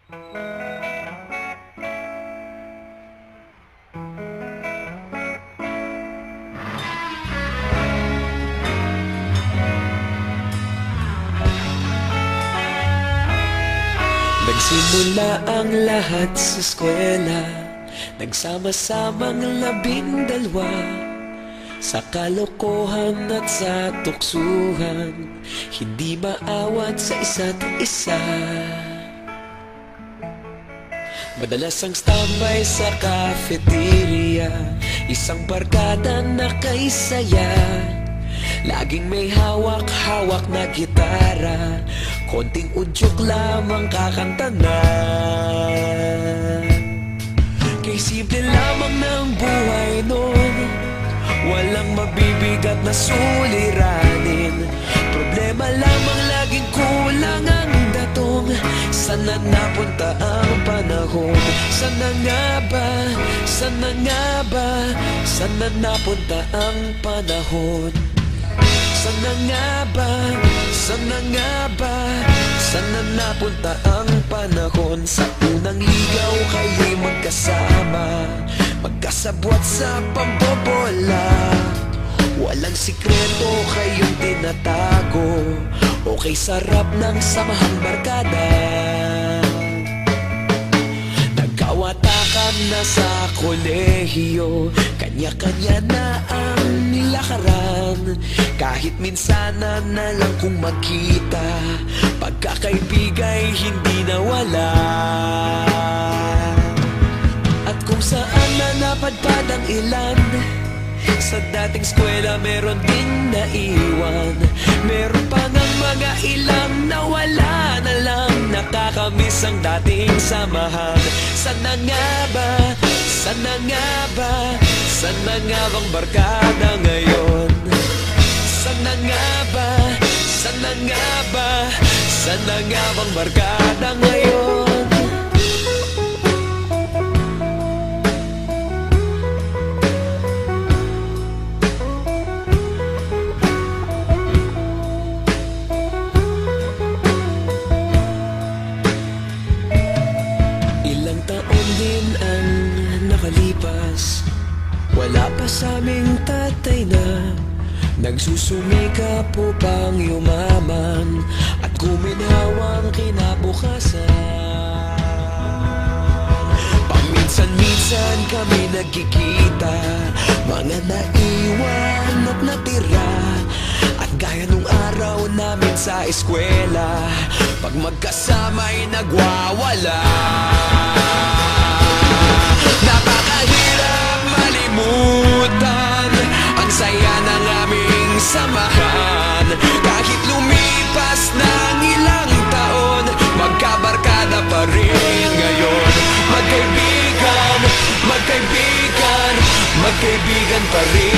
Nagsimula ang lahat sa eskwela, nagsama-samang 12 sa kalokohan at sa tuksuhan, hindi maawat sa isa't isa. Madalas ang standby sa cafeteria, isang barkada na kay saya. Laging may hawak-hawak na gitara, konting udyok lamang kakanta na. Kay simple lamang ng buhay nun, walang mabibigat na suliranin. Problema lamang laging kulang ang datong. Sana napunta ang panahon? Sana nga ba? Sana nga ba? Sana napunta ang panahon? Sana nga ba? Sana nga ba? Sana napunta ang panahon? Sa unang ligaw kayo'y magkasama, magkasabwat sa pambobola. Walang sikreto kayong tinatago, okay sarap ng samahang barkada. Nagkawatakan na sa kolehiyo, kanya-kanya na ang nilakaran. Kahit minsan na lang kung magkita, pagkakaibigay hindi nawala. At kung saan na napadpad ang ilan, sa dating eskwela meron ding naiwan. Meron pa ngang mga ilang nawala na lang, nakakamiss ang dating samahan. Sana nga ba? Sana nga ba? Sana nga bang barkada ngayon? Sana nga ba? Sana nga ba? Sana nga bang barkada ngayon? Ilang taon din ang nakalipas, wala pa sa aming tatay na nagsusumikap upang yumaman at guminhawang kinabukasan. Paminsan-minsan kami nagkikita, mga naiwan at natira. At gaya nung araw namin sa eskwela, pag magkasama'y nagwawala. Napakahirap malimutan ang saya ng aming samahan. Kahit lumipas ng ilang taon, magkabarkada pa rin ngayon. Magkaibigan, magkaibigan, magkaibigan pa rin.